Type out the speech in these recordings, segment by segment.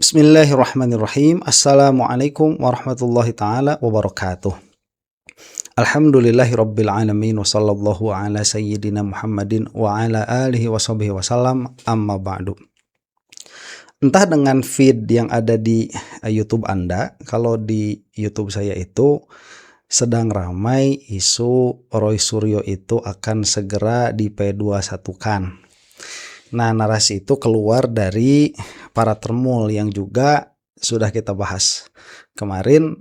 Bismillahirrahmanirrahim. Assalamualaikum warahmatullahi ta'ala wabarakatuh. Alhamdulillahirabbil alamin wa sallallahu ala sayyidina Muhammadin wa ala alihi wa sahbihi wasallam, amma ba'du. Entah dengan feed yang ada di YouTube Anda, kalau di YouTube saya itu sedang ramai isu Roy Suryo itu akan segera di P21-kan. Nah, narasi itu keluar dari para termul yang juga sudah kita bahas kemarin,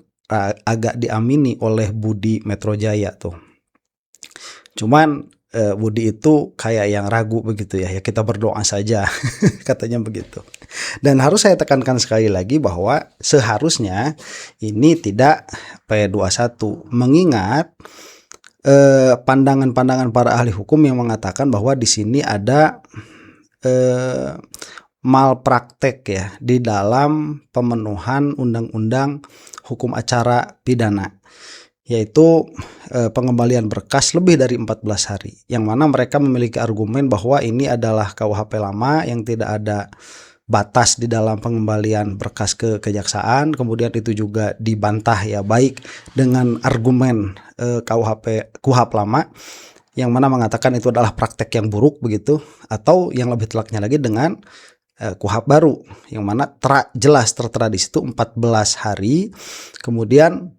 agak diamini oleh Budi Metro Jaya tuh. Cuman Budi itu kayak yang ragu begitu ya kita berdoa saja katanya begitu. Dan harus saya tekankan sekali lagi bahwa seharusnya ini tidak P21, mengingat pandangan-pandangan para ahli hukum yang mengatakan bahwa di sini ada malpraktek ya di dalam pemenuhan undang-undang hukum acara pidana, yaitu pengembalian berkas lebih dari 14 hari, yang mana mereka memiliki argumen bahwa ini adalah KUHP lama yang tidak ada batas di dalam pengembalian berkas ke kejaksaan. Kemudian itu juga dibantah ya, baik dengan argumen KUHP lama yang mana mengatakan itu adalah praktek yang buruk begitu, atau yang lebih telaknya lagi dengan KUHP baru yang mana jelas tertera di situ 14 hari, kemudian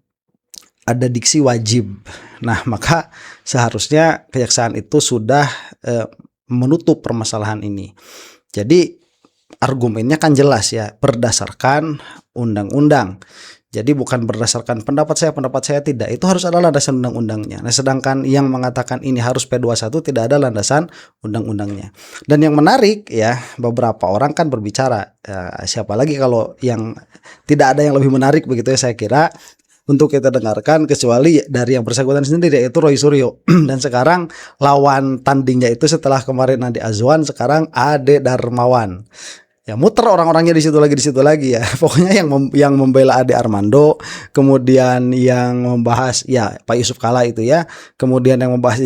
ada diksi wajib. Nah, maka seharusnya kejaksaan itu sudah menutup permasalahan ini. Jadi argumennya kan jelas ya, berdasarkan undang-undang. Jadi bukan berdasarkan pendapat saya tidak. Itu harus ada landasan undang-undangnya. Nah, sedangkan yang mengatakan ini harus P21 tidak ada landasan undang-undangnya. Dan yang menarik ya, beberapa orang kan berbicara, siapa lagi kalau yang tidak ada yang lebih menarik begitu ya, saya kira untuk kita dengarkan kecuali dari yang bersangkutan sendiri, yaitu Roy Suryo. Dan sekarang lawan tandingnya itu setelah kemarin Ade Azwan, sekarang Ade Darmawan. Ya muter orang-orangnya di situ lagi ya. Pokoknya yang membela Ade Armando, kemudian yang membahas ya Pak Yusuf Kala itu ya, kemudian yang membahas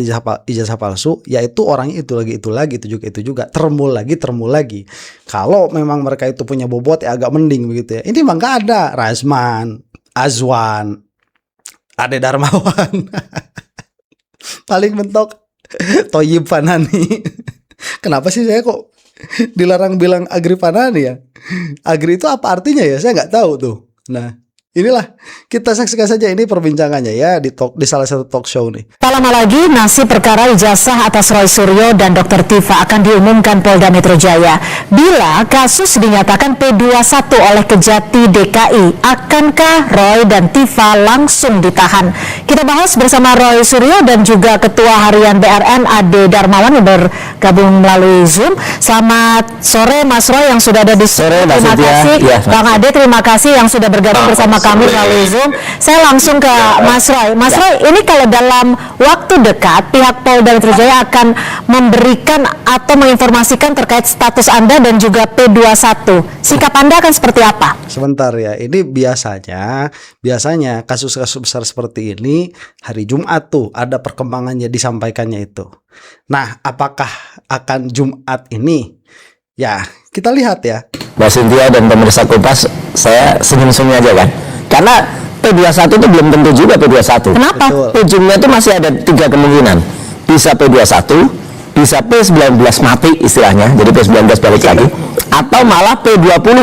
ijazah palsu, yaitu orangnya itu lagi itu juga termul lagi. Kalau memang mereka itu punya bobot ya agak mending begitu ya. Ini mah nggak ada Razman, Azwan, Ade Darmawan. Paling mentok Thoyib Fanani. Kenapa sih saya kok dilarang bilang Agri Fanani ya? Agri itu apa artinya ya? Saya nggak tahu tuh. Nah, inilah kita saksikan saja ini perbincangannya ya di salah satu talk show nih. Tak lama lagi nasib perkara ijazah atas Roy Suryo dan Dr. Tifa akan diumumkan Polda Metro Jaya. Bila kasus dinyatakan P21 oleh Kejati DKI, akankah Roy dan Tifa langsung ditahan? Kita bahas bersama Roy Suryo dan juga Ketua Harian BRN Ade Darmawan yang bergabung melalui Zoom. Selamat sore Mas Roy yang sudah ada di sore. Terima kasih ya, Bang Ade, terima kasih yang sudah bergabung bersama kami melalui Zoom. Saya langsung ke Mas Roy. Mas Roy, ini kalau dalam waktu dekat pihak Polda Metro Jaya akan memberikan atau menginformasikan terkait status Anda dan juga P21. Sikap Anda akan seperti apa? Sebentar ya, ini biasanya kasus-kasus besar seperti ini hari Jumat tuh ada perkembangannya disampaikannya itu. Nah, apakah akan Jumat ini? Ya, kita lihat ya. Mbak Cynthia dan pemirsa Kompas, saya senyum-senyum aja kan. Karena P21 itu belum tentu juga P21. Kenapa? Ujungnya itu masih ada 3 kemungkinan. Bisa P21, bisa P19 mati istilahnya, jadi P19 balik lagi, atau malah P20.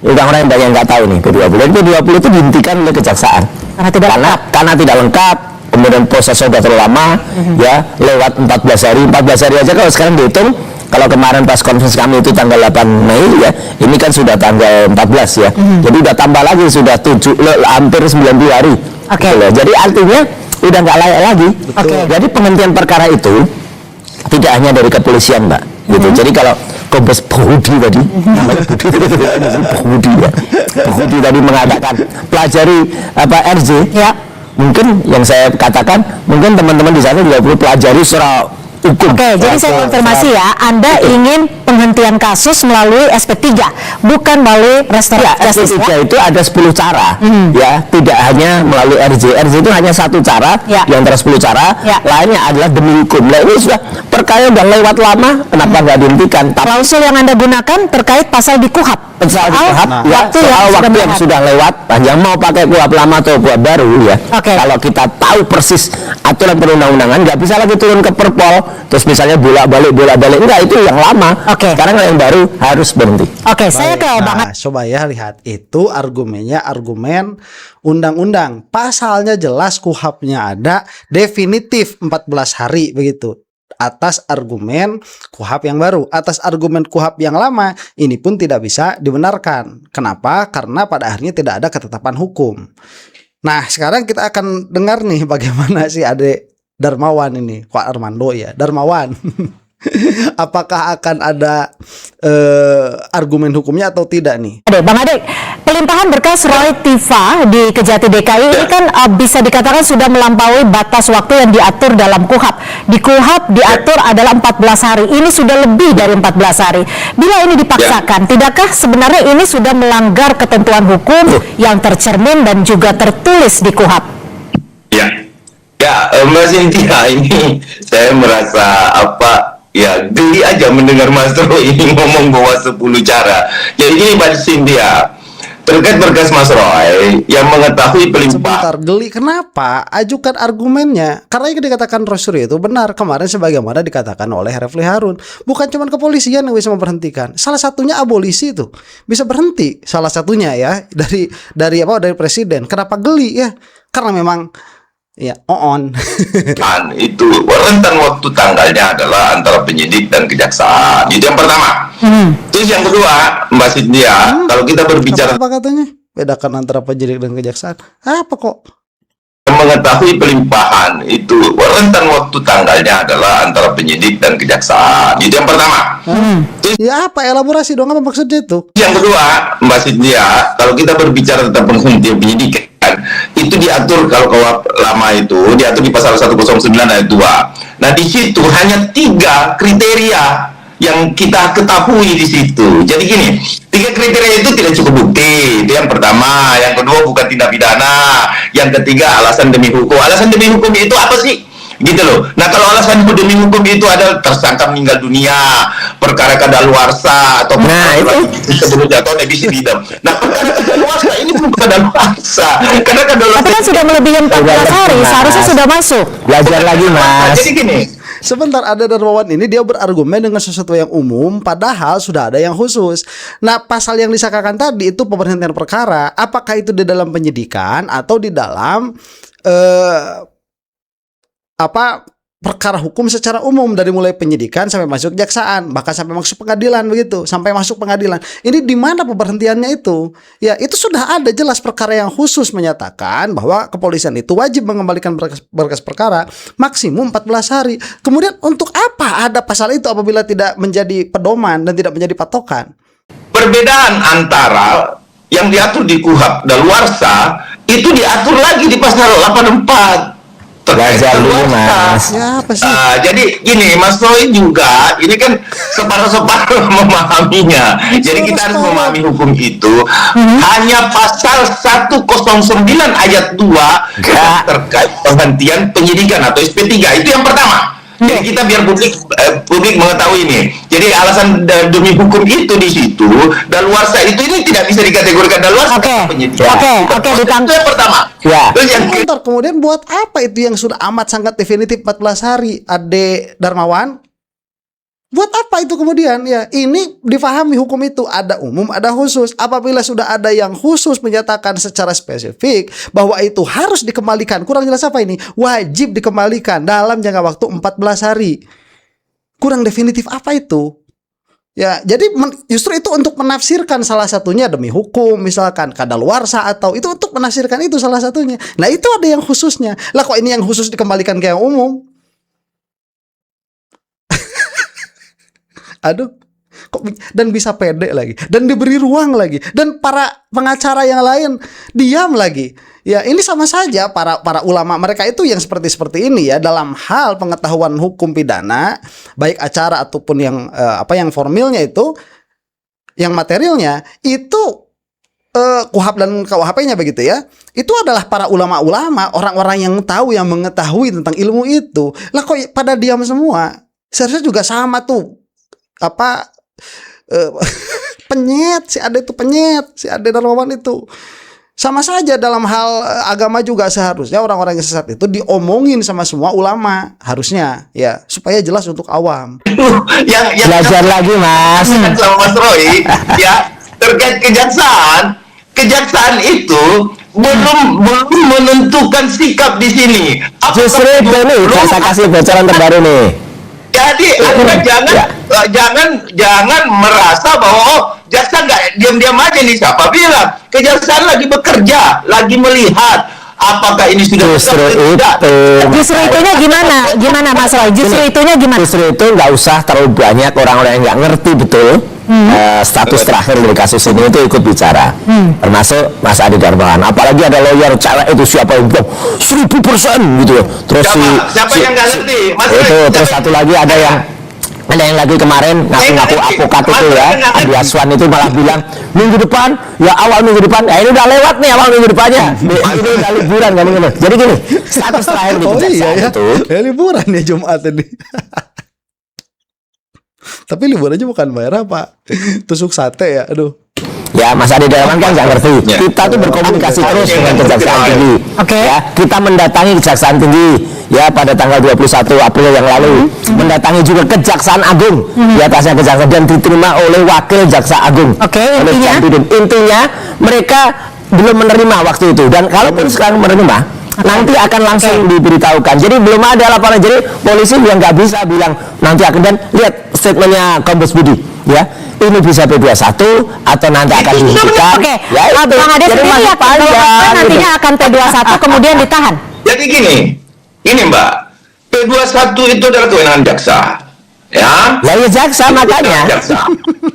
Orang-orang yang banyak yang nggak tahu nih P20. P20 itu dihentikan oleh kejaksaan. Karena tidak lengkap, kemudian proses sudah terlalu lama, ya lewat 14 hari. 14 hari aja kalau sekarang dihitung. Kalau kemarin pas konferensi kami itu tanggal 8 Mei ya, ini kan sudah tanggal 14 ya. Jadi udah tambah lagi, sudah hampir 90 hari. Okay. Jadi artinya udah nggak layak lagi. Okay. Jadi penghentian perkara itu tidak hanya dari kepolisian, Mbak. Gitu. Jadi kalau Kombes Budi tadi, namanya Budi ya. Budi tadi mengatakan pelajari apa RJ, ya. Mungkin yang saya katakan, mungkin teman-teman di sana juga perlu pelajari secara hukum. Oke, jadi saya konfirmasi ya, Anda ingin penghentian kasus melalui SP3, bukan melalui restoratif justice SP3 ya? itu ada 10 cara, ya, tidak hanya melalui RJ. RJ itu hanya satu cara, Ya. di antara 10 cara, Ya. lainnya adalah demi hukum. Nah, ini sudah perkara udah lewat lama, kenapa nggak dihentikan? Tapi Klausul yang Anda gunakan terkait pasal di KUHAP. soal Soal KUHAP, ya, waktu soal yang waktu sudah yang lewat. sudah lewat, yang mau pakai KUHAP lama atau KUHAP baru, ya. Oke. Kalau kita tahu persis aturan perundang-undangan, nggak bisa lagi turun ke Perpol, terus misalnya bolak-balik, enggak, itu yang lama. Oke. Sekarang yang baru harus berhenti. Oke, saya ke Baik, Bang nah, coba ya lihat itu argumennya argumen undang-undang. Pasalnya jelas, KUHAP-nya ada, definitif 14 hari begitu. Atas argumen KUHAP yang baru, atas argumen KUHAP yang lama, ini pun tidak bisa dibenarkan. Kenapa? Karena pada akhirnya tidak ada ketetapan hukum. Nah, sekarang kita akan dengar nih bagaimana si Ade Darmawan ini, Pak Armando ya, Darmawan. Apakah akan ada argumen hukumnya atau tidak nih? Bang Ade, pelimpahan berkas Roy Tiva di Kejati DKI ini kan bisa dikatakan sudah melampaui batas waktu yang diatur dalam KUHAP. Di KUHAP diatur adalah 14 hari, ini sudah lebih dari 14 hari. Bila ini dipaksakan, tidakkah sebenarnya ini sudah melanggar ketentuan hukum yang tercermin dan juga tertulis di KUHAP? Ya, Mbak Cynthia, ini saya merasa ya geli aja mendengar Mas Roy ini ngomong bahwa 10 cara. Jadi gini Mbak Cynthia, terkait berkas Mas Roy yang mengetahui pelimpahan. Sebentar, geli kenapa? Ajukan argumennya. Karena yang dikatakan Roy Suryo itu benar. Kemarin sebagaimana dikatakan oleh Refli Harun, bukan cuma kepolisian yang bisa memberhentikan. Salah satunya abolisi itu bisa berhenti. Salah satunya ya dari presiden. Kenapa geli ya? Karena memang ya Itu rentang waktu tanggalnya adalah antara penyidik dan kejaksaan. Itu yang pertama. Terus yang kedua, Mbak Cynthia, kalau kita berbicara apa katanya? Bedakan antara penyidik dan kejaksaan. Apa kok? mengetahui pelimpahan, itu rentang waktu tanggalnya adalah antara penyidik dan kejaksaan. Itu yang pertama. Terus Ya apa elaborasi dong, apa maksudnya itu? yang kedua, Mbak Cynthia, kalau kita berbicara tentang penghentian penyidikan, itu diatur kalau KUHP lama itu diatur di pasal 109 ayat 2. Nah, di situ hanya 3 kriteria yang kita ketahui di situ. Jadi gini, 3 kriteria itu tidak cukup bukti. Itu yang pertama. Yang kedua, bukan tindak pidana. Yang ketiga, alasan demi hukum. Alasan demi hukum itu apa sih? Gitu loh. Nah, kalau alasan demi hukum itu adalah tersangka meninggal dunia, perkara kadaluarsa, atau sebelum jatuh bisa didam. Nah, perkara kadaluarsa ini belum kadaluarsa. Karena kadaluarsa Tapi kan sudah melebihi 14 hari, seharusnya sudah masuk. Belajar lagi, Mas. Jadi gini, Sebentar, ada Darmawan ini dia berargumen dengan sesuatu yang umum, padahal sudah ada yang khusus. Nah, pasal yang disangkakan tadi itu pemberhentian perkara. Apakah itu di dalam penyidikan atau di dalam perkara hukum secara umum, dari mulai penyidikan sampai masuk kejaksaan, bahkan sampai masuk pengadilan begitu, sampai masuk pengadilan. Ini di mana pemberhentiannya itu? Ya, itu sudah ada jelas perkara yang khusus menyatakan bahwa kepolisian itu wajib mengembalikan berkas perkara maksimum 14 hari. Kemudian untuk apa ada pasal itu apabila tidak menjadi pedoman dan tidak menjadi patokan? perbedaan antara yang diatur di KUHP daluarsa itu diatur lagi di pasal 84. Belajar dulu, Mas. Ya, apa sih? Jadi gini, Mas Roy juga ini kan separuh-separuh memahaminya. Jadi kita harus memahami hukum itu. Hanya pasal 109 ayat 2 terkait penghentian penyidikan atau SP3. Itu yang pertama. Jadi kita biar publik mengetahui ini. Jadi alasan demi hukum itu di situ, daluarsa itu ini tidak bisa dikategorikan daluarsa. Oke, penyidikan. Itu yang pertama. Ya. Terus yang Sebentar, kemudian buat apa itu yang sudah amat sangat definitif 14 hari, Ade Darmawan? Buat apa itu kemudian? Ya, ini difahami hukum itu ada umum, ada khusus. Apabila sudah ada yang khusus menyatakan secara spesifik bahwa itu harus dikembalikan, kurang jelas apa ini? Wajib dikembalikan dalam jangka waktu 14 hari. Kurang definitif apa itu? Ya, jadi justru itu untuk menafsirkan salah satunya demi hukum, misalkan kadaluarsa, atau itu untuk menafsirkan itu salah satunya. Nah, itu ada yang khususnya. Lah kok ini yang khusus dikembalikan ke yang umum? Aduh, dan bisa pede lagi dan diberi ruang lagi dan para pengacara yang lain diam lagi. Ya, ini sama saja para ulama mereka itu yang seperti ini ya, dalam hal pengetahuan hukum pidana, baik acara ataupun yang yang formilnya itu, yang materialnya itu KUHP dan KUHP-nya begitu ya. Itu adalah para ulama-ulama, orang-orang yang tahu, yang mengetahui tentang ilmu itu. Lah kok pada diam semua? Seharusnya juga sama tuh. Penyet, si Ade itu penyet, si Ade Darmawan itu. Sama saja dalam hal agama juga seharusnya orang-orang yang sesat itu diomongin sama semua ulama, harusnya ya, supaya jelas untuk awam. yang Belajar lagi, Mas. Sama Mas Roy ya, terkait kejaksaan itu belum menentukan sikap di sini. Justru itu nih, saya kasih bocoran terbaru nih. Jadi Anda jangan merasa bahwa jaksa nggak diam-diam aja nih. Siapa bilang kejaksaan lagi bekerja, lagi melihat apakah ini sudah Justru itu. Justru itunya gimana Mas Roy? Justru itunya gimana? Justru itu nggak usah terlalu banyak orang-orang yang nggak ngerti betul status terakhir dari kasus ini itu ikut bicara, termasuk Mas Ade Darmawan. Apalagi ada lawyer cewek itu siapa yang bilang 1000% gitu. Terus siapa yang nggak ngerti? Mas itu Roy, terus satu lagi ada yang lagi kemarin ngaku-ngaku advokat itu ya, Adi Aswan itu malah bilang minggu depan, ya awal minggu depan, ini udah lewat nih awal minggu depannya, ini udah liburan kan ini. Jadi gini, status terakhir di kejaksaan itu liburan ya Jumat ini. Tapi liburannya bukan merah Pak, tusuk sate ya, aduh. Ya, Mas Ade Darmawan kan nggak ngerti. Kita tuh berkomunikasi terus dengan Kejaksaan Tinggi. Ya, kita mendatangi Kejaksaan Tinggi ya pada tanggal 21 April yang lalu. Mendatangi juga Kejaksaan Agung di atasnya Kejaksaan dan diterima oleh Wakil Jaksa Agung. Intinya mereka belum menerima waktu itu, dan kalaupun sekarang menerima nanti akan langsung diberitahukan. Jadi belum ada laporan. Jadi polisi yang nggak bisa bilang nanti akan, dan lihat statementnya Kombes Budi ya, ini bisa P21 atau nanti akan dihentikan. Ya, Bang Ade sendiri yakin bahwa nantinya akan P21 kemudian ditahan. Jadi ini Mbak, P21 itu adalah kewenangan jaksa. Ya. Ya jaksa makanya.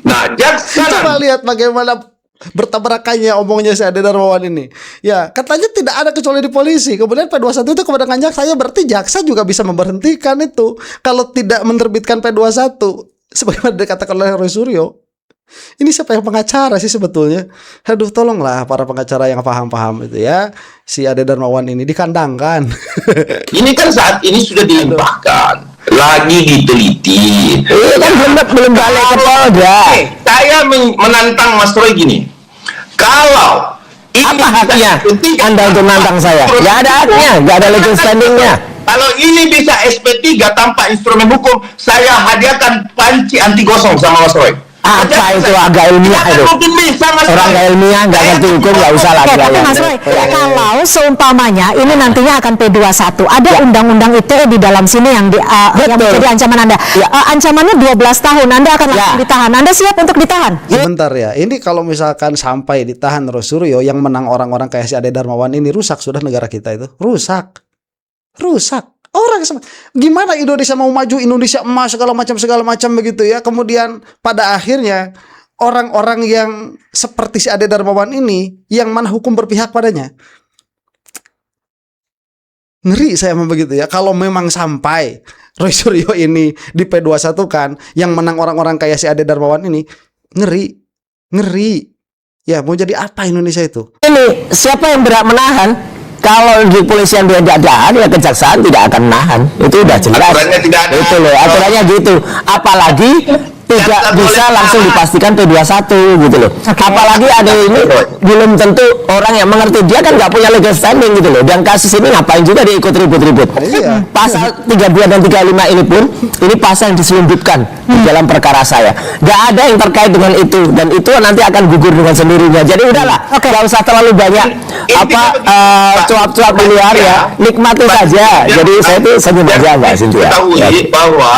Nah, jaksa. Coba lihat bagaimana bertabrakannya omongnya si Ade Darmawan ini. Ya, katanya tidak ada kecuali di polisi. Kemudian P21 itu kewenangan jaksa, ya berarti jaksa juga bisa memberhentikan itu kalau tidak menerbitkan P21. Sebagaimana dikatakan oleh Roy Suryo. Ini siapa yang pengacara sih sebetulnya? Aduh, tolonglah para pengacara yang paham-paham itu ya. Si Ade Darmawan ini dikandangkan. Ini kan saat ini sudah dilimpahkan, lagi diteliti. Kan belum balik ke Polda. Saya menantang Mas Roy gini. Kalau ini apa haknya Anda untuk menantang saya? Nggak ada haknya, nggak ada legal standingnya. Kalau ini bisa SP3 tanpa instrumen hukum, saya hadiahkan panci anti gosong sama Mas Roy. Apa itu agak ilmiah itu? Orang nggak ilmiah, nggak ngerti hukum, nggak usah lah. Tapi Mas Roy, kalau seumpamanya ini nantinya akan P21, ada undang-undang ITE di dalam sini yang menjadi ancaman Anda. Ancamannya 12 tahun, Anda akan langsung ditahan. Anda siap untuk ditahan? Sebentar ya, ini kalau misalkan sampai ditahan Roy Suryo, yang menang orang-orang kayak si Ade Darmawan ini, rusak sudah negara kita itu. Rusak. Orang gimana Indonesia mau maju, Indonesia emas segala macam begitu ya. Kemudian pada akhirnya orang-orang yang seperti si Ade Darmawan ini, yang mana hukum berpihak padanya. Ngeri saya memang begitu ya. Kalau memang sampai Roy Suryo ini di P21 kan, yang menang orang-orang kayak si Ade Darmawan ini, ngeri. Ya, mau jadi apa Indonesia itu? Ini siapa yang berhak menahan? Kalau di polisian dia tidak ada, ya kejaksaan tidak akan menahan. Itu udah jelas. Aturannya tidak ada. Itu loh, aturannya gitu. Apalagi tidak bisa langsung dipastikan P21 gitu loh. Apalagi ada ini belum tentu orang yang mengerti, dia kan nggak punya legal standing gitu loh. Dan kasus ini ngapain juga dia ikut ribut-ribut. Pasal 32 dan 35 ini pun ini pasal yang diselundupkan di dalam perkara saya. Nggak ada yang terkait dengan itu, dan itu nanti akan gugur dengan sendirinya. Jadi udahlah, nggak usah terlalu banyak cuap-cuap di luar ya, nikmati saja. Jadi saya tuh senyum aja Mbak Cynthia. Ketahui bahwa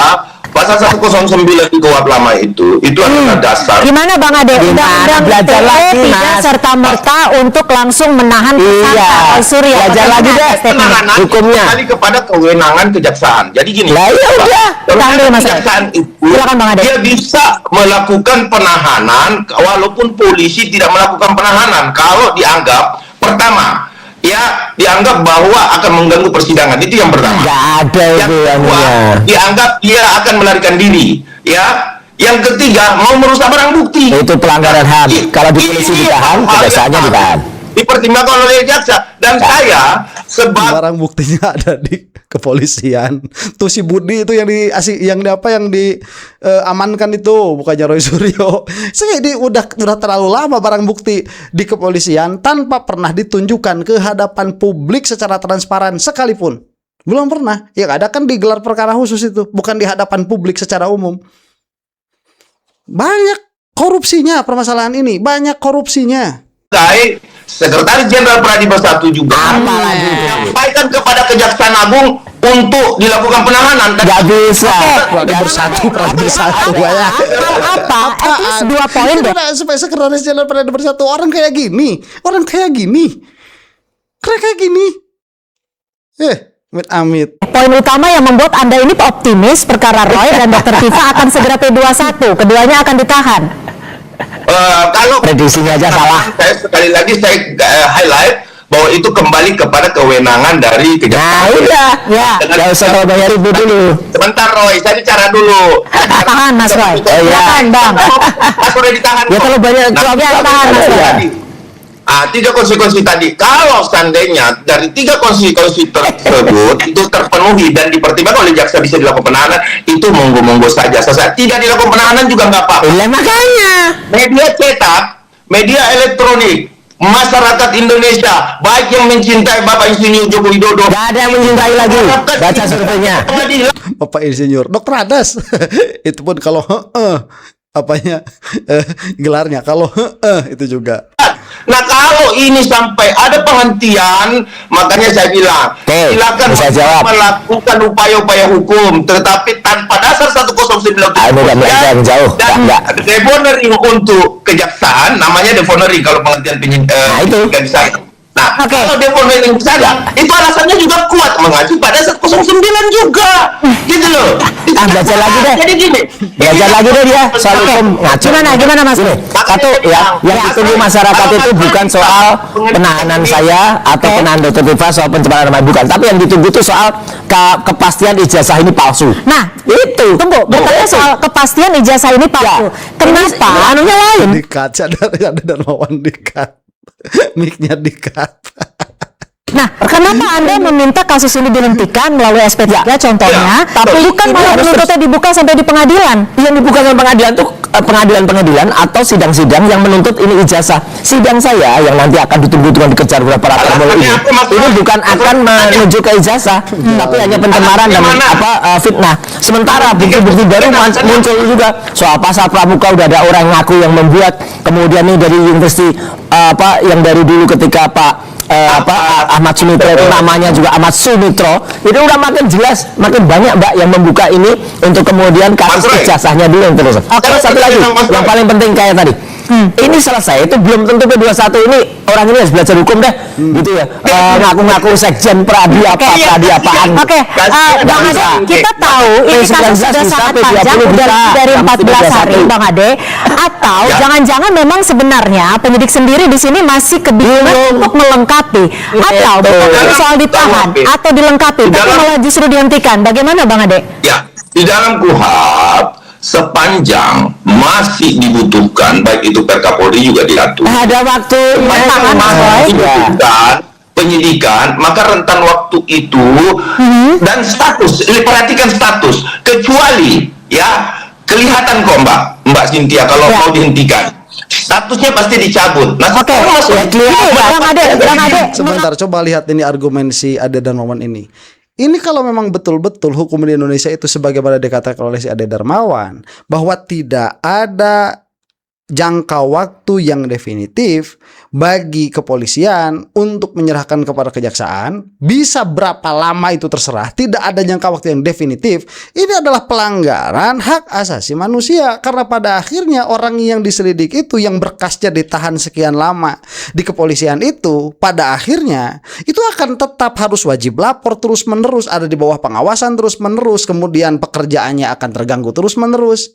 Pasal 109 di KUHP lama itu adalah dasar. Gimana Bang Ade? Undang-undang belajar ITE lagi, tidak Mas. serta-merta untuk langsung menahan tersangka Roy Suryo. Belajar lagi deh Penahanan hukumnya. kembali kepada kewenangan kejaksaan. Jadi gini. Lah ya udah. Tahan dulu, Mas. Kejaksaan itu Silakan, Bang Ade. dia bisa melakukan penahanan walaupun polisi tidak melakukan penahanan kalau dianggap pertama ya dianggap bahwa akan mengganggu persidangan, itu yang pertama. Nggak ada Yang itu yang kedua, dianggap dia akan melarikan diri, ya. Yang ketiga, mau merusak barang bukti. itu pelanggaran HAM. Kalau di polisi Ini ditahan, hal yang kejaksaannya ditahan. dipertimbangkan oleh jaksa dan saya sebab Barang buktinya ada di kepolisian. Tuh si Budi itu yang diamankan itu bukannya Roy Suryo. Saya ini udah terlalu lama barang bukti di kepolisian tanpa pernah ditunjukkan ke hadapan publik secara transparan sekalipun. Belum pernah. Yang ada kan digelar perkara khusus itu, bukan di hadapan publik secara umum. Banyak korupsinya permasalahan ini, banyak korupsinya. Sekretaris Jenderal Peradiban 1 juga menyampaikan kepada Kejaksaan Agung untuk dilakukan penahanan. Nggak bisa. Peradiban bersatu ya. Apa? At least 2 poin deh. Supaya sekretaris jenderal Peradiban bersatu orang kayak gini, kayak gini. Amit. Poin utama yang membuat Anda ini optimis perkara Roy dan Dr. Tifa akan segera P21. Keduanya akan ditahan. Kalau Prediksinya aja salah. saya sekali lagi highlight bahwa itu kembali kepada kewenangan dari Nah kejaksaan. udah. Ya. Nggak usah kalau bayar ribut dulu. Sebentar Roy, saya bicara dulu. Tahan Mas Roy. Oh, iya. Tahan Bang. Mas Roy ditahan. Ya kok. kalau banyak Nah, tahan, Mas Roy. tadi. 3 konsekuensi tadi. Kalau seandainya dari 3 konsekuensi tersebut itu terpenuhi dan dipertimbangkan oleh jaksa bisa dilakukan penahanan, itu monggo-monggo saja. Tidak dilakukan penahanan juga nggak apa-apa. Lah makanya. Media cetak, media elektronik, masyarakat Indonesia, baik yang mencintai Bapak Insinyur Joko Widodo, Nggak ada yang mencintai lagi. Baca surveinya. Bapak Insinyur Dokter Adas. Itu pun kalau gelarnya kalau itu juga. Nah kalau ini sampai ada penghentian, makanya saya bilang Oke, silakan bisa jawab. melakukan upaya-upaya hukum, tetapi tanpa dasar 109 Anu nggak melenceng jauh. dan Nggak. deponering untuk kejaksaan, namanya deponering kalau penghentian Nah, itu. penyidikan di sana. Nah, Oke. kalau deponering di sana, itu alasannya juga kuat mengacu pada 109 juga, gitu loh. Belajar lagi deh. Jadi gini, Belajar lagi deh dia soal hukum ngaco. Gimana Mas? Gini, satu ya, yang ditunggu masyarakat itu bukan soal penahanan saya atau penahanan Dr. Tifa soal pencemaran nama bukan, tapi yang ditunggu itu soal kepastian ijazah ini palsu. Nah, Itu. tunggu, bertanya soal kepastian ijazah ini palsu. Kenapa? Anunya lain. Dikat, ada Darmawan dikat. Mic-nya dikat. Nah, kenapa Anda meminta kasus ini dihentikan melalui SP3 contohnya, tapi bukan malah menuntutnya dibuka sampai di pengadilan? Yang dibuka sama pengadilan tuh pengadilan-pengadilan atau sidang-sidang yang menuntut ini ijazah. Sidang saya yang nanti akan ditunggu-tunggu dikejar oleh para tamu ini bukan akan menuju ke ijazah, tapi hanya pencemaran dan fitnah. Sementara bukti-bukti baru muncul juga soal pasal pramuka, udah ada orang ngaku yang membuat, kemudian nih dari universiti yang dari dulu ketika Ahmad Sumitro itu namanya juga Ahmad Sumitro, itu udah makin jelas, makin banyak Mbak yang membuka ini untuk kemudian kasus ijazahnya dulu yang terus. Oke, satu lagi yang paling penting kayak tadi. Ini selesai itu belum tentu P21 ini orang ini harus belajar hukum deh, gitu ya. Ngaku-ngaku sekjen pradi apaan. Oke, Bang Ade, kita tahu ini kasus sudah sangat panjang, dari 14 hari, Bang Ade. Atau jangan-jangan memang sebenarnya penyidik sendiri di sini masih kebingungan untuk melengkapi, atau bukan soal ditahan atau dilengkapi, tapi malah justru dihentikan. Bagaimana, Bang Ade? Ya, di dalam KUHP sepanjang masih dibutuhkan, baik itu Perkapolri juga diatur. Ada waktu Masih dibutuhkan penyidikan, maka rentan waktu itu dan status, perhatikan status, kecuali ya kelihatan kok Mbak Cynthia kalau mau dihentikan. Statusnya pasti dicabut. Nah, Oke, Bang Ade. Sebentar, coba lihat ini argumen si Ade Darmawan ini. Ini kalau memang betul-betul hukum di Indonesia itu sebagaimana dikatakan oleh si Ade Darmawan, bahwa tidak ada jangka waktu yang definitif bagi kepolisian untuk menyerahkan kepada kejaksaan, bisa berapa lama itu terserah, tidak ada jangka waktu yang definitif. Ini adalah pelanggaran hak asasi manusia, karena pada akhirnya orang yang diselidik itu, yang berkasnya ditahan sekian lama di kepolisian itu, pada akhirnya itu akan tetap harus wajib lapor terus menerus, ada di bawah pengawasan terus menerus, kemudian pekerjaannya akan terganggu terus menerus.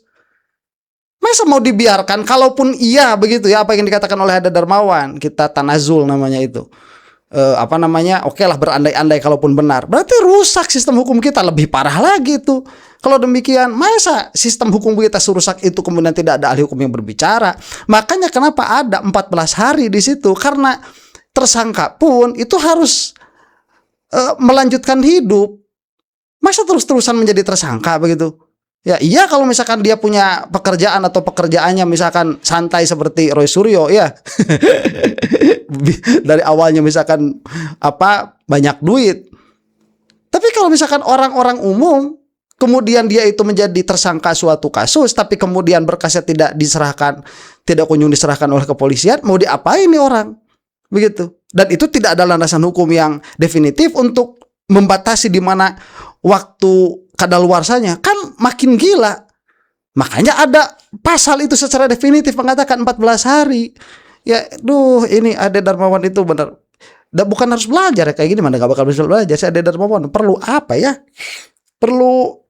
Masa mau dibiarkan? Kalaupun iya begitu ya, apa yang dikatakan oleh Haddad Darmawan, kita tanazul namanya itu, oke lah berandai-andai kalaupun benar, berarti rusak sistem hukum kita, lebih parah lagi itu. Kalau demikian, masa sistem hukum kita serusak itu kemudian tidak ada ahli hukum yang berbicara? Makanya kenapa ada 14 hari di situ, karena tersangka pun itu harus melanjutkan hidup. Masa terus-terusan menjadi tersangka begitu? Ya iya, kalau misalkan dia punya pekerjaan atau pekerjaannya misalkan santai seperti Roy Suryo ya. Dari awalnya misalkan banyak duit. Tapi kalau misalkan orang-orang umum kemudian dia itu menjadi tersangka suatu kasus, tapi kemudian berkasnya tidak kunjung diserahkan oleh kepolisian, mau diapain nih orang? Begitu. Dan itu tidak ada landasan hukum yang definitif untuk membatasi di mana waktu kadaluarsanya, kan makin gila. Makanya ada pasal itu secara definitif mengatakan 14 hari. Ya, ini Haddad Darmawan itu benar. Bukan harus belajar ya, kayak gini mana gak bakal bisa belajar. Si Haddad Darmawan perlu apa ya? Perlu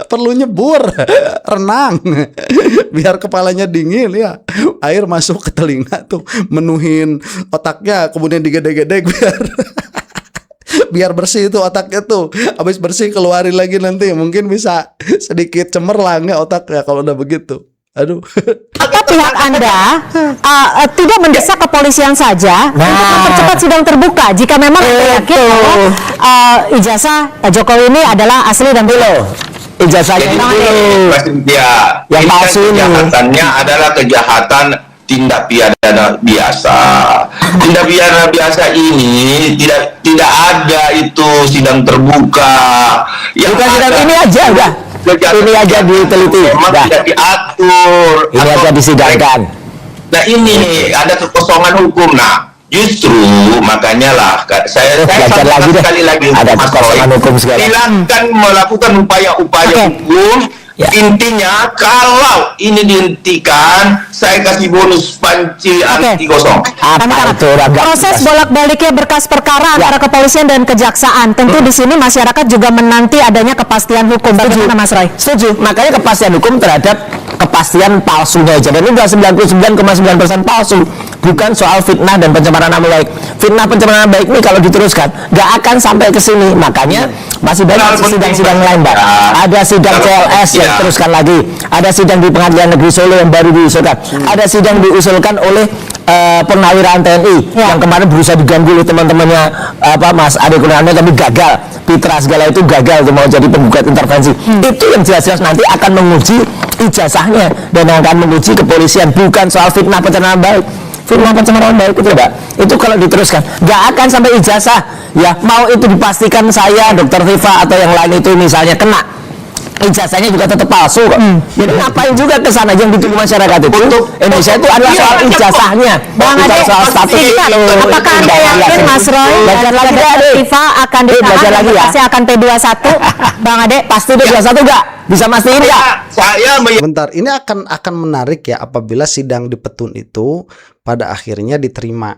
perlu nyebur, renang, biar kepalanya dingin ya. Air masuk ke telinga tuh, menuhin otaknya, kemudian digedek-gedek biar bersih itu otaknya tuh. Habis bersih keluarin lagi, nanti mungkin bisa sedikit cemerlang ya otaknya kalau udah begitu. Aduh. Apa pihak Anda tidak mendesak kepolisian saja untuk mempercepat sidang terbuka jika memang yakin bahwa ijazah Jokowi ini adalah asli dan dulu? Ijazahnya itu yang palsu ini. Kejahatannya adalah kejahatan tindak pidana biasa. Tindak pidana biasa ini tidak ada itu sidang terbuka. Bukan sidang ini aja udah. Ini aja diteliti. Memang tidak diatur. Ini aja disidangkan. Nah ini ada kekosongan hukum. Nah justru makanya lah saya sekali lagi ada kekosongan hukum segala. Silakan melakukan upaya-upaya hukum. Ya. Intinya kalau ini dihentikan, saya kasih bonus panci anti gosong. Proses bolak-baliknya berkas perkara antara kepolisian dan kejaksaan, tentu di sini masyarakat juga menanti adanya kepastian hukum. Bagaimana Mas Roy? Setuju. Makanya kepastian hukum terhadap kepastian palsunya aja. Dan ini sudah 99,9% palsu. Bukan soal fitnah dan pencemaran nama baik. Fitnah pencemaran nama baik ini kalau diteruskan nggak akan sampai ke sini. Makanya masih banyak sidang-sidang lain, Mbak. Ada sidang CLS yang teruskan lagi. Ada sidang di Pengadilan Negeri Solo yang baru diusulkan. Ada sidang diusulkan oleh Purnawirawan TNI yang kemarin berusaha diganggu oleh teman-temannya Mas Ade Kurniawan, tapi gagal. Pitra segala itu gagal tuh, mau jadi penggugat intervensi. Itu yang jelas-jelas nanti akan menguji ijazahnya dan akan menguji kepolisian, bukan soal fitnah pencemaran baik. Fitnah pencemaran baik itu, Mbak, itu kalau diteruskan nggak akan sampai ijazah. Ya mau itu dipastikan saya, Dokter Tifa atau yang lain itu misalnya kena, ijazahnya juga tetap palsu kok. Jadi ngapain juga ke sana yang ditunggu masyarakat itu? Indonesia itu adalah soal ijazahnya, bukan soal status. Apakah Anda yakin Mas Roy belajar lagi deh, Tifa akan ditahan dan pasti akan P21? Bang Ade, pasti P21 enggak? Bisa mastiin enggak? Bentar, ini akan menarik ya apabila sidang di Petun itu pada akhirnya diterima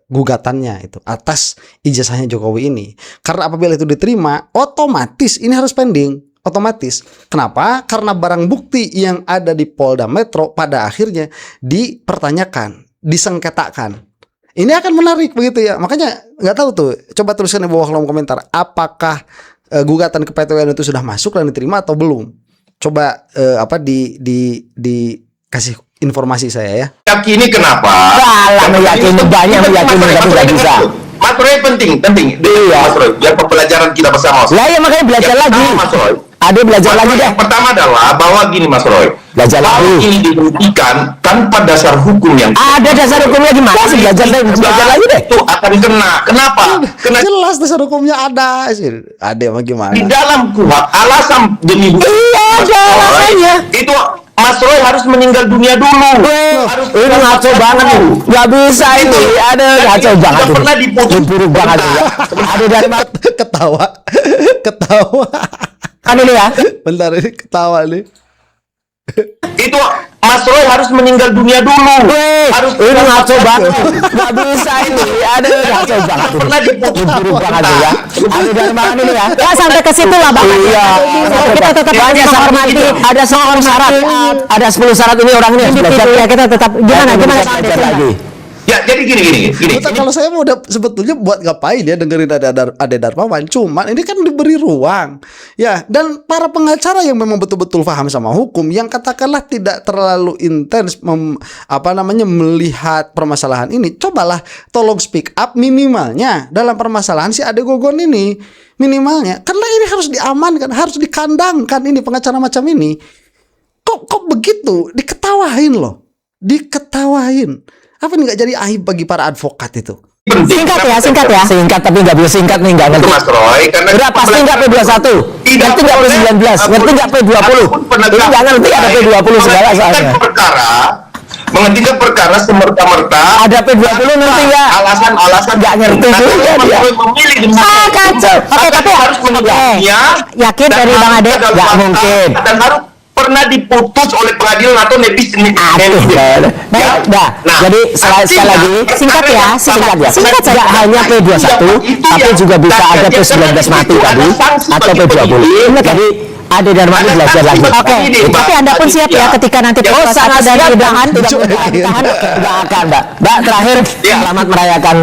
gugatannya itu atas ijazahnya Jokowi ini. Karena apabila itu diterima, otomatis ini harus pending, otomatis. Kenapa? Karena barang bukti yang ada di Polda Metro pada akhirnya dipertanyakan, disengketakan. Ini akan menarik begitu ya. Makanya nggak tahu tuh, coba tuliskan di bawah kolom komentar, apakah gugatan ke PT UN itu sudah masuk dan diterima atau belum? Coba dikasih informasi saya ya. Yakini kenapa? Meyakini banyak, meyakini tapi nggak bisa. Mas Roy penting. Iya. Mas Roy, biar pembelajaran kita bersama. Ya makanya belajar lagi. Mas Roy. Ada belajar Mas lagi Roy, deh. yang pertama adalah bahwa gini Mas Roy. Belajar lagi. Ini dibuktikan tanpa dasar hukum yang ada dasar hukumnya gimana sih? Belajar lagi deh. Itu akan kena. Kenapa? Kena Jelas dasar hukumnya ada sih. Ada emang gimana? di dalam kuhap alasan demi Iya, ada alasannya. itu Mas Roy harus meninggal dunia dulu. Harus Ini ngaco banget nih. Nggak bisa ini. Ada ngaco banget. Tidak pernah diputus. Buruk banget ya. Ada dari mana? Ketawa. Ketawa. Kan ini ya. Bentar, ini ketawa nih. Itu Mas Roy harus meninggal dunia dulu. Harus Ini ngaco banget. Nggak bisa ini. Ada ngaco banget. Tidak pernah diputus. Buruk banget ya. Ada dari mana ini ya? Ya sampai ke situ lah Bang. Iya. Kita tetap Banyak menghormati. Ada soal syarat. Ada 10 syarat ini orang ini harus belajar. Ya kita tetap gimana Belajar lagi. Ya, jadi gini. Betul, kalau saya mau sebetulnya buat ngapain ya dengerin Ade Darmawan, cuman ini kan diberi ruang ya, dan para pengacara yang memang betul-betul paham sama hukum, yang katakanlah tidak terlalu intens melihat permasalahan ini, cobalah tolong speak up minimalnya dalam permasalahan si Ade Gogon ini, minimalnya, karena ini harus diamankan, harus dikandangkan ini pengacara macam ini. Kok begitu diketawain loh, diketawain. Apa nih nggak jadi aib bagi para advokat itu? Singkat ya. Singkat tapi nggak bisa singkat nih, nggak ngerti. Mas Roy, karena Udah pasti nggak P21, ngerti nggak P19, ngerti nggak P20, ini nggak ngerti ada P20 segala soalnya. Menghentikan perkara semerta-merta. Ada P20 ngerti nggak? Alasan Nggak ngerti juga dia. Memilih Kacau. Oke, tapi harus menegaknya. yakin dari Bang Ade? Nggak mungkin. Dan harus pernah diputus oleh pengadilan atau netizen. Baik, dah. Jadi sekali lagi Singkat ya. Singkat saja. Tidak hanya P21, tapi juga bisa ada P19 mati tadi atau P20. Jadi Ade Darmawan belajar lagi. Oke, tapi Anda pun siap ya ketika nanti sangat ada siap ditahan. Nggak akan, Mbak. Terakhir, selamat merayakan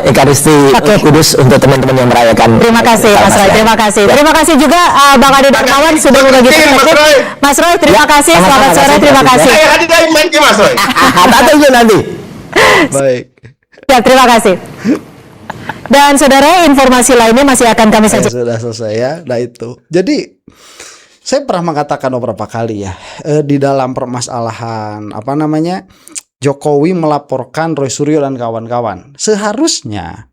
Ekaristi Kudus untuk teman-teman yang merayakan. Terima kasih Mas Roy, terima kasih. Terima kasih juga Bang Ade Darmawan sudah berbagi perspektif. Mas Roy, terima kasih. Selamat sore, terima kasih. Hadir lagi main ke Mas Roy. Tunggu nanti. Baik. Ya, terima kasih. Dan saudara, informasi lainnya masih akan kami sajikan. Sudah selesai ya. Nah itu. Jadi saya pernah mengatakan beberapa kali ya, di dalam permasalahan Jokowi melaporkan Roy Suryo dan kawan-kawan. Seharusnya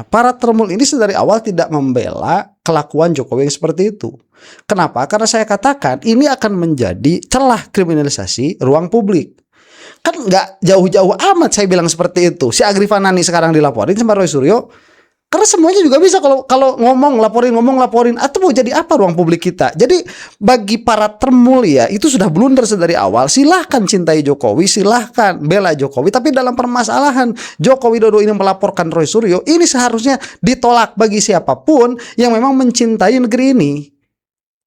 para termul ini dari awal tidak membela kelakuan Jokowi yang seperti itu. Kenapa? Karena saya katakan ini akan menjadi celah kriminalisasi ruang publik. Kan nggak jauh-jauh amat saya bilang seperti itu. Si Agrifanani sekarang dilaporin sama Roy Suryo. Karena semuanya juga bisa kalau ngomong laporin atau mau jadi apa ruang publik kita. Jadi bagi para termul ya itu sudah blunder sedari awal. Silahkan cintai Jokowi, silahkan bela Jokowi, tapi dalam permasalahan Joko Widodo ini melaporkan Roy Suryo, ini seharusnya ditolak bagi siapapun yang memang mencintai negeri ini.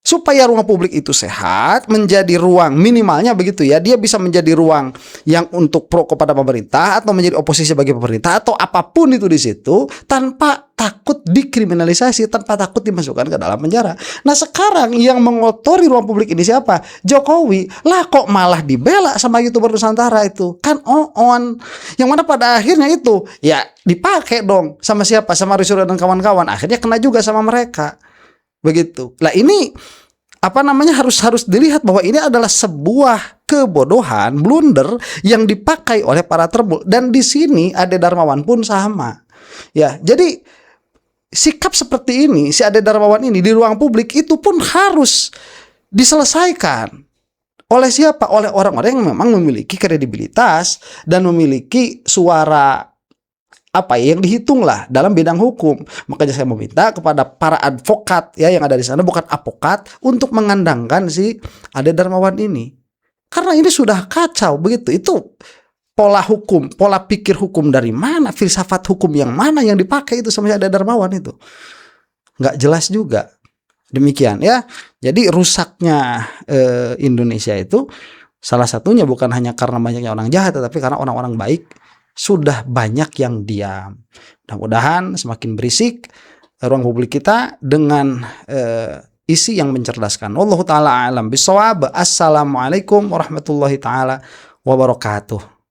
Supaya ruang publik itu sehat, menjadi ruang minimalnya begitu ya, dia bisa menjadi ruang yang untuk pro kepada pemerintah atau menjadi oposisi bagi pemerintah atau apapun itu di situ tanpa takut dikriminalisasi, tanpa takut dimasukkan ke dalam penjara. Nah sekarang yang mengotori ruang publik ini siapa? Jokowi. Lah kok malah dibela sama YouTuber Nusantara itu? Kan on. Yang mana pada akhirnya itu ya dipakai dong sama siapa? Sama Roy Suryo dan kawan-kawan. Akhirnya kena juga sama mereka. Begitu. Lah ini harus dilihat bahwa ini adalah sebuah kebodohan, blunder yang dipakai oleh para termul, dan di sini Ade Darmawan pun sama. Ya, jadi sikap seperti ini si Ade Darmawan ini di ruang publik itu pun harus diselesaikan. Oleh siapa? Oleh orang-orang yang memang memiliki kredibilitas dan memiliki suara yang dihitung lah dalam bidang hukum. Makanya saya meminta kepada para advokat ya yang ada di sana, bukan apokat, untuk mengandangkan si Ade Darmawan ini. Karena ini sudah kacau begitu. Itu pola hukum, pola pikir hukum dari mana, filsafat hukum yang mana yang dipakai itu sama si Ade Darmawan itu. Nggak jelas juga. Demikian ya. Jadi rusaknya Indonesia itu salah satunya bukan hanya karena banyaknya orang jahat, tetapi karena orang-orang baik sudah banyak yang diam. Mudah-mudahan semakin berisik ruang publik kita dengan isi yang mencerdaskan. Wallahu taala alam bisawab. Assalamualaikum warahmatullahi taala wabarakatuh.